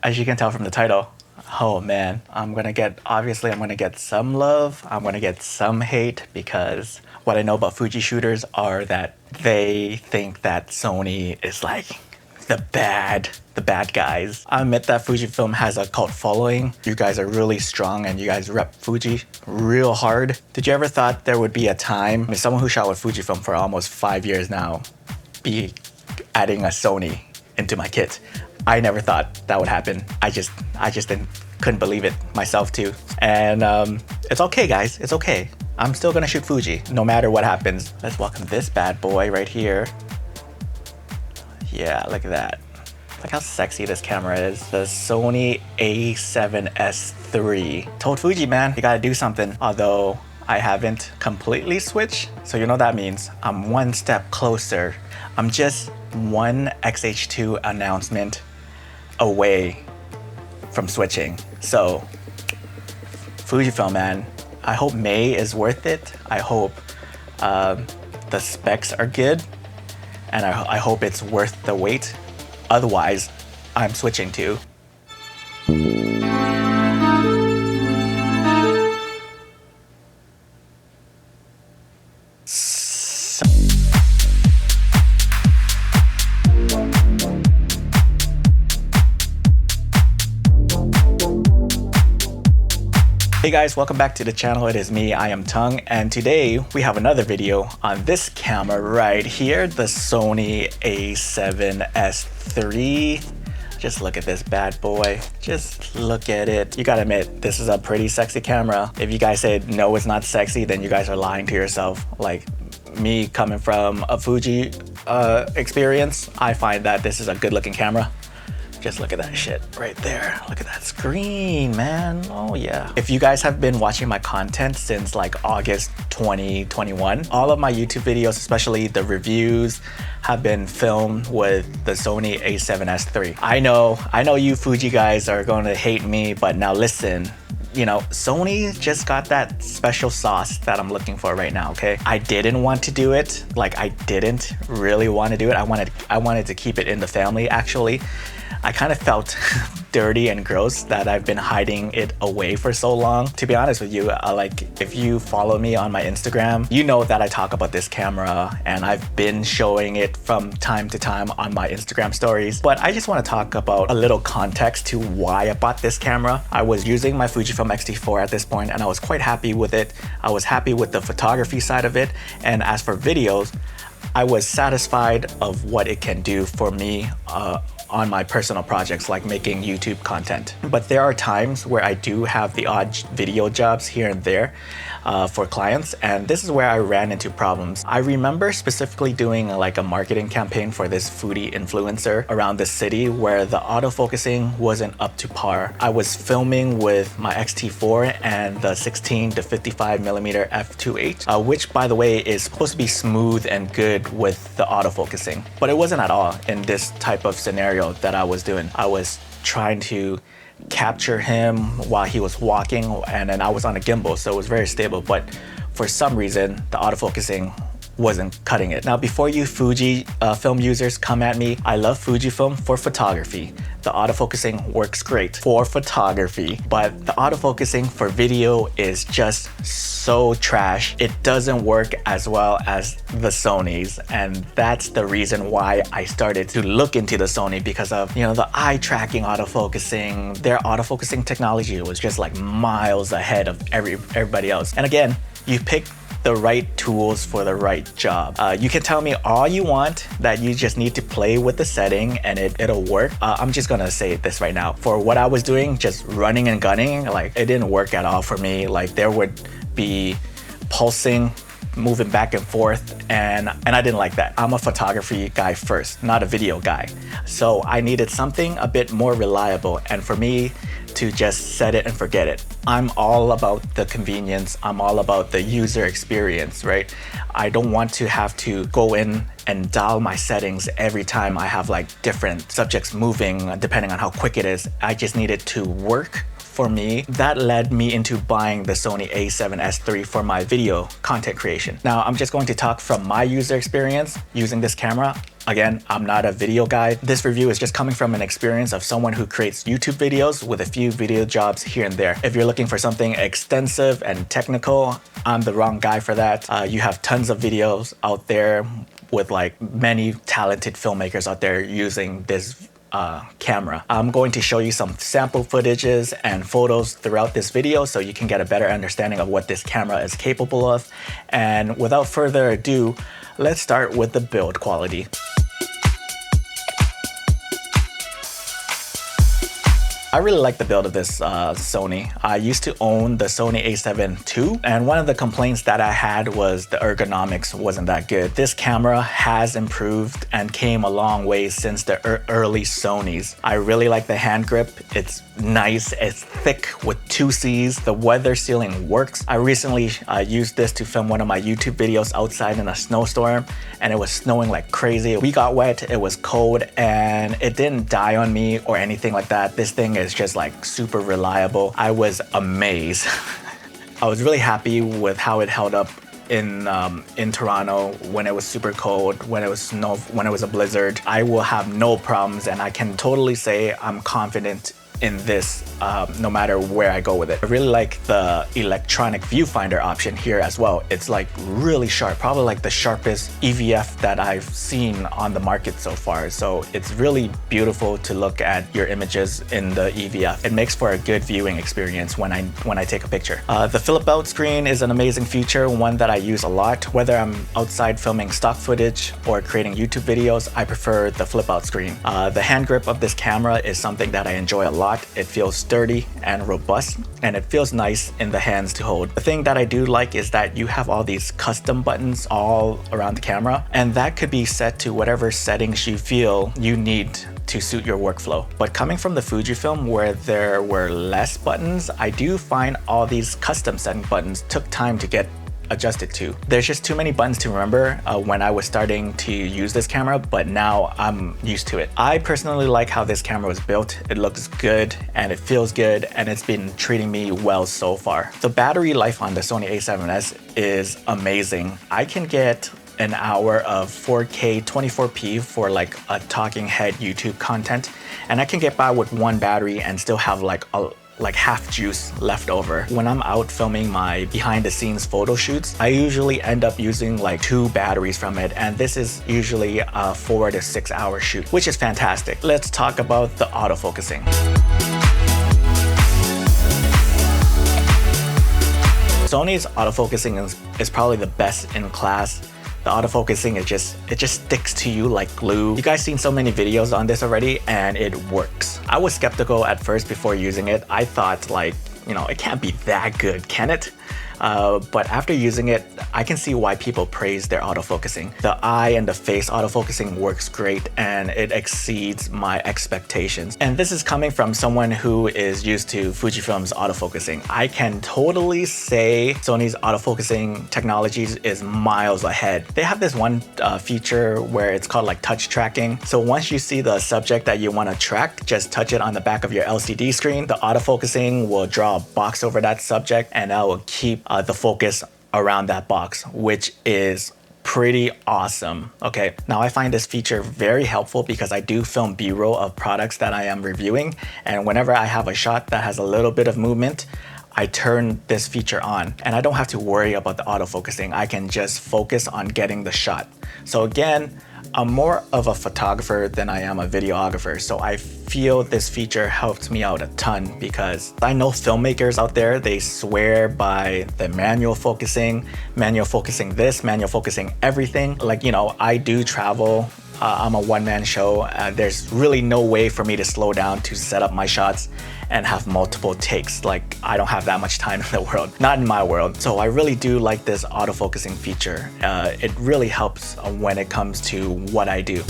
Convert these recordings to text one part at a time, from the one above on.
as you can tell from the title, oh man, obviously I'm gonna get some love, I'm gonna get some hate, because what I know about Fuji shooters are that they think that Sony is like the bad guys. I admit that Fujifilm has a cult following. You guys are really strong and you guys rep Fuji real hard. Did you ever thought there would be a time, someone who shot with Fujifilm for almost 5 years now, be adding a Sony into my kit? I never thought that would happen. I just couldn't believe it myself too. And it's okay, guys, it's okay. I'm still gonna shoot Fuji no matter what happens. Let's welcome this bad boy right here. Yeah, look at that. Look how sexy this camera is. The Sony a7S III. Told Fuji, man, you gotta do something. Although I haven't completely switched, so you know what that means. I'm one step closer. I'm just one XH2 announcement away from switching. So Fujifilm, man, I hope May is worth it. I hope the specs are good, and I hope it's worth the wait. Otherwise, I'm switching to. Hey guys, welcome back to the channel. It is me, Iamtongue, and today we have another video on this camera right here, the Sony a7S III. Just look at this bad boy. Just look at it. You gotta admit, this is a pretty sexy camera. If you guys said no, it's not sexy, then you guys are lying to yourself. Like me coming from a Fuji experience, I find that this is a good looking camera. Just look at that shit right there. Look at that screen, man. Oh yeah. If you guys have been watching my content since like August 2021, all of my YouTube videos, especially the reviews, have been filmed with the Sony a7S III. I know you Fuji guys are going to hate me, but now listen. You know, Sony just got that special sauce that I'm looking for right now, okay? I didn't want to do it. Like, I didn't really want to do it. I wanted to keep it in the family, actually. I kind of felt dirty and gross that I've been hiding it away for so long. To be honest with you, like if you follow me on my Instagram, you know that I talk about this camera and I've been showing it from time to time on my Instagram stories. But I just want to talk about a little context to why I bought this camera. I was using my Fujifilm X-T4 at this point and I was quite happy with it. I was happy with the photography side of it. And as for videos, I was satisfied of what it can do for me on my personal projects, like making YouTube content. But there are times where I do have the odd video jobs here and there for clients, and this is where I ran into problems. I remember specifically doing like a marketing campaign for this foodie influencer around the city where the autofocusing wasn't up to par. I was filming with my X-T4 and the 16 to 55mm f2.8, which by the way is supposed to be smooth and good with the autofocusing, but it wasn't at all in this type of scenario that I was doing. I was trying to capture him while he was walking, and then I was on a gimbal, so it was very stable, but for some reason the autofocusing wasn't cutting it. Now, before you Fuji film users come at me, I love Fujifilm for photography. The autofocusing works great for photography, but the autofocusing for video is just so trash. It doesn't work as well as the Sonys, and that's the reason why I started to look into the Sony, because of, you know, the eye tracking autofocusing. Their autofocusing technology was just like miles ahead of everybody else. And again, you pick the right tools for the right job. You can tell me all you want that you just need to play with the setting and it'll work. I'm just gonna say this right now. For what I was doing, just running and gunning, like it didn't work at all for me. Like there would be pulsing, moving back and forth, and I didn't like that. I'm a photography guy first, not a video guy. So I needed something a bit more reliable, and for me to just set it and forget it. I'm all about the convenience. I'm all about the user experience, right? I don't want to have to go in and dial my settings every time I have like different subjects moving depending on how quick it is. I just need it to work for me, that led me into buying the Sony a7S III for my video content creation. Now, I'm just going to talk from my user experience using this camera. Again, I'm not a video guy. This review is just coming from an experience of someone who creates YouTube videos with a few video jobs here and there. If you're looking for something extensive and technical, I'm the wrong guy for that. You have tons of videos out there with like many talented filmmakers out there using this camera. I'm going to show you some sample footages and photos throughout this video so you can get a better understanding of what this camera is capable of. And without further ado, let's start with the build quality. I really like the build of this Sony. I used to own the Sony a7 II, and one of the complaints that I had was the ergonomics wasn't that good. This camera has improved and came a long way since the early Sonys. I really like the hand grip. It's nice, it's thick with 2 C's. The weather sealing works. I recently used this to film one of my YouTube videos outside in a snowstorm, and it was snowing like crazy. We got wet, it was cold, and it didn't die on me or anything like that. This thing is just like super reliable. I was amazed. I was really happy with how it held up in Toronto when it was super cold, when it was snow, when it was a blizzard. I will have no problems, and I can totally say I'm confident in this no matter where I go with it. I really like the electronic viewfinder option here as well. It's like really sharp, probably like the sharpest EVF that I've seen on the market so far. So it's really beautiful to look at your images in the EVF. It makes for a good viewing experience when I take a picture. The flip out screen is an amazing feature, one that I use a lot. Whether I'm outside filming stock footage or creating YouTube videos, I prefer the flip out screen. The hand grip of this camera is something that I enjoy a lot. It feels sturdy and robust, and it feels nice in the hands to hold. The thing that I do like is that you have all these custom buttons all around the camera, and that could be set to whatever settings you feel you need to suit your workflow. But coming from the Fujifilm where there were less buttons, I do find all these custom setting buttons took time to get adjusted to. There's just too many buttons to remember when I was starting to use this camera, but now I'm used to it. I personally like how this camera was built. It looks good and it feels good, and it's been treating me well so far. The battery life on the Sony a7S is amazing. I can get an hour of 4K 24p for like a talking head YouTube content, and I can get by with one battery and still have like half juice left over. When I'm out filming my behind the scenes photo shoots, I usually end up using like 2 batteries from it, and this is usually a 4 to 6 hour shoot, which is fantastic. Let's talk about the autofocusing. Sony's autofocusing is probably the best in class. The autofocusing it just sticks to you like glue. You guys seen so many videos on this already, and it works. I was skeptical at first before using it. I thought like, you know, it can't be that good, can it? But after using it, I can see why people praise their autofocusing. The eye and the face autofocusing works great, and it exceeds my expectations. And this is coming from someone who is used to Fujifilm's autofocusing. I can totally say Sony's autofocusing technologies is miles ahead. They have this one feature where it's called like touch tracking. So once you see the subject that you want to track, just touch it on the back of your LCD screen. The autofocusing will draw a box over that subject, and that will keep the focus around that box, which is pretty awesome. Okay, now I find this feature very helpful because I do film B-roll of products that I am reviewing, and whenever I have a shot that has a little bit of movement, I turn this feature on, and I don't have to worry about the autofocusing. I can just focus on getting the shot. So again, I'm more of a photographer than I am a videographer, so I feel this feature helped me out a ton because I know filmmakers out there, they swear by the manual focusing this, manual focusing everything. Like, you know, I do travel. I'm a one-man show. There's really no way for me to slow down to set up my shots and have multiple takes. Like, I don't have that much time in the world, not in my world. So I really do like this autofocusing feature. It really helps when it comes to what I do.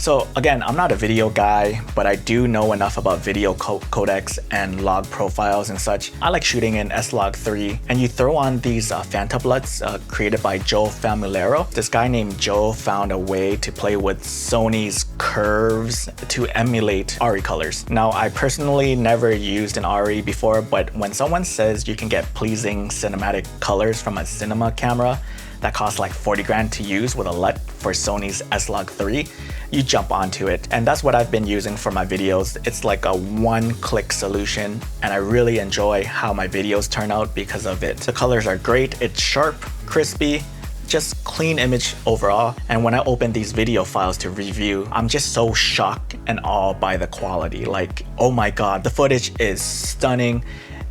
So again, I'm not a video guy, but I do know enough about video codecs and log profiles and such. I like shooting in S-Log3, and you throw on these fantablets created by Joe Famulero. This guy named Joe found a way to play with Sony's curves to emulate ARRI colors. Now, I personally never used an ARRI before, but when someone says you can get pleasing cinematic colors from a cinema camera that costs like 40 grand to use with a LUT for Sony's S-Log3, you jump onto it. And that's what I've been using for my videos. It's like a one-click solution, and I really enjoy how my videos turn out because of it. The colors are great, it's sharp, crispy, just clean image overall. And when I open these video files to review, I'm just so shocked and awed by the quality. Like, oh my God, the footage is stunning.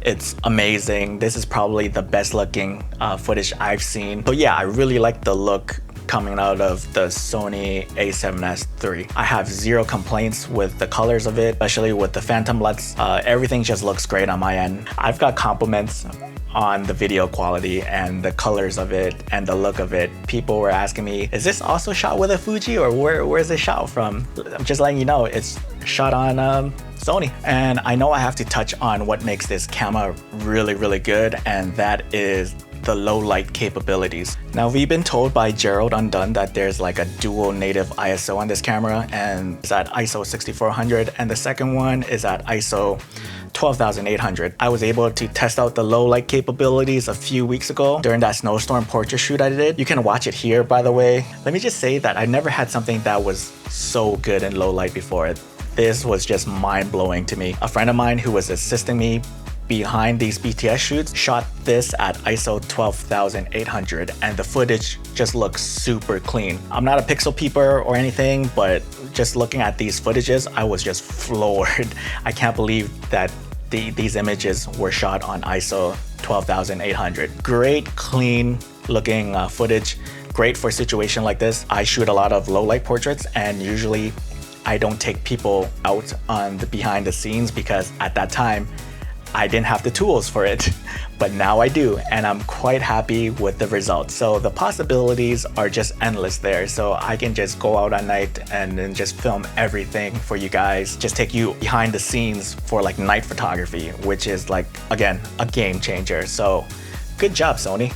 It's amazing. This is probably the best looking footage I've seen. So yeah, I really like the look coming out of the Sony a7S III. I have zero complaints with the colors of it, especially with the phantom LUTs. Everything just looks great on my end. I've got compliments on the video quality and the colors of it and the look of it. People were asking me, is this also shot with a Fuji, or where's it shot from? I'm just letting you know, it's shot on Sony. And I know I have to touch on what makes this camera really, really good, and that is the low light capabilities. Now, we've been told by Gerald Undone that there's like a dual native ISO on this camera, and it's at ISO 6400, and the second one is at ISO 12,800. I was able to test out the low light capabilities a few weeks ago during that snowstorm portrait shoot I did. You can watch it here, by the way. Let me just say that I never had something that was so good in low light before. This was just mind-blowing to me. A friend of mine who was assisting me behind these BTS shoots shot this at ISO 12,800, and the footage just looks super clean. I'm not a pixel peeper or anything, but just looking at these footages, I was just floored. I can't believe that these images were shot on ISO 12,800. Great, clean looking footage. Great for a situation like this. I shoot a lot of low light portraits, and usually I don't take people out on the behind the scenes because at that time, I didn't have the tools for it, but now I do, and I'm quite happy with the results. So the possibilities are just endless there. So I can just go out at night and then just film everything for you guys, just take you behind the scenes for like night photography, which is like, again, a game changer. So good job, Sony.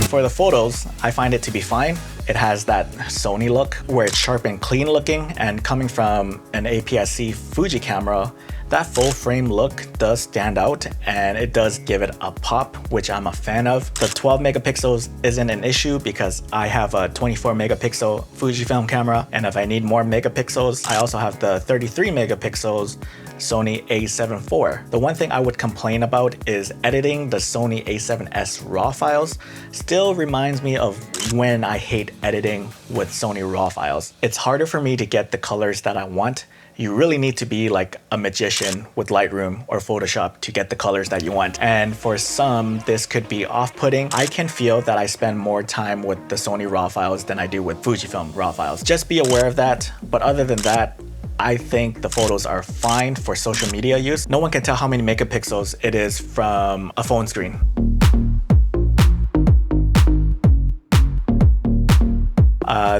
For the photos, I find it to be fine. It has that Sony look where it's sharp and clean looking, and coming from an APS-C Fuji camera, that full frame look does stand out and it does give it a pop, which I'm a fan of. The 12 megapixels isn't an issue because I have a 24 megapixel Fujifilm camera, and if I need more megapixels, I also have the 33 megapixels Sony a7 IV. The one thing I would complain about is editing the Sony a7S RAW files. Still reminds me of when I hate editing with Sony RAW files. It's harder for me to get the colors that I want. You really need to be like a magician with Lightroom or Photoshop to get the colors that you want. And for some, this could be off-putting. I can feel that I spend more time with the Sony RAW files than I do with Fujifilm RAW files. Just be aware of that. But other than that, I think the photos are fine for social media use. No one can tell how many megapixels it is from a phone screen.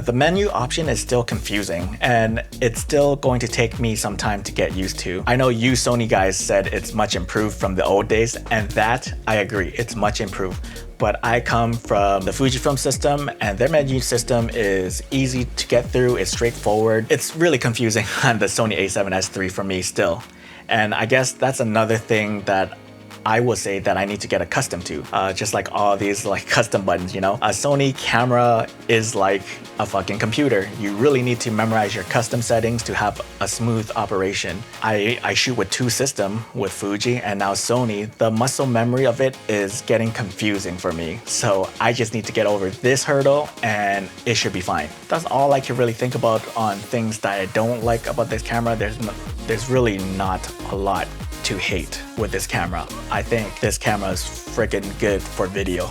The menu option is still confusing, and it's still going to take me some time to get used to. I know you Sony guys said it's much improved from the old days, and that I agree, it's much improved. But I come from the Fujifilm system, and their menu system is easy to get through, it's straightforward. It's really confusing on the Sony a7S III for me still. And I guess that's another thing that I will say that I need to get accustomed to, just like all these like custom buttons, you know? A Sony camera is like a fucking computer. You really need to memorize your custom settings to have a smooth operation. I shoot with two systems, with Fuji and now Sony. The muscle memory of it is getting confusing for me. So I just need to get over this hurdle and it should be fine. That's all I can really think about on things that I don't like about this camera. There's really not a lot to hate with this camera. I think this camera is freaking good for video.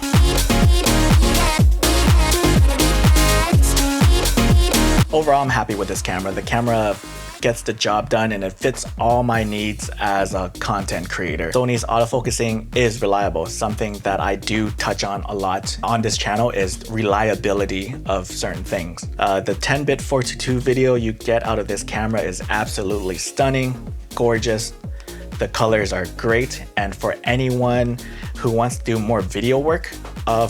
Overall, I'm happy with this camera. The camera gets the job done and it fits all my needs as a content creator. Sony's autofocusing is reliable. Something that I do touch on a lot on this channel is reliability of certain things. The 10-bit 4:2 video you get out of this camera is absolutely stunning, gorgeous. The colors are great, and for anyone who wants to do more video work,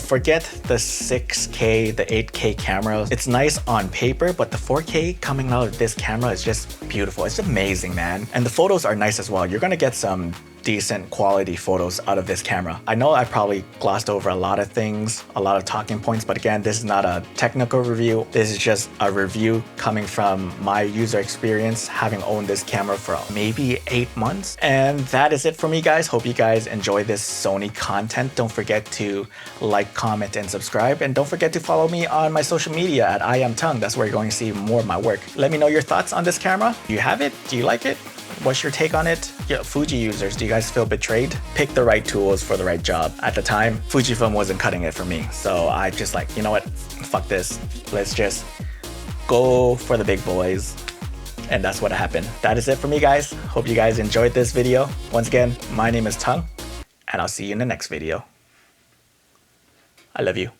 forget the 6K, the 8K camera. It's nice on paper, but the 4K coming out of this camera is just beautiful. It's amazing, man. And the photos are nice as well. You're gonna get some decent quality photos out of this camera. I know I probably glossed over a lot of things, a lot of talking points, but again, this is not a technical review. This is just a review coming from my user experience, having owned this camera for maybe 8 months. And that is it for me, guys. Hope you guys enjoy this Sony content. Don't forget to like, comment, and subscribe. And don't forget to follow me on my social media at Iamtongue. That's where you're going to see more of my work. Let me know your thoughts on this camera. Do you have it? Do you like it? What's your take on it? Yeah, Fuji users, do you guys feel betrayed? Pick the right tools for the right job. At the time, Fujifilm wasn't cutting it for me. So I just like, you know what? Fuck this. Let's just go for the big boys. And that's what happened. That is it for me, guys. Hope you guys enjoyed this video. Once again, my name is Tongue, and I'll see you in the next video. I love you.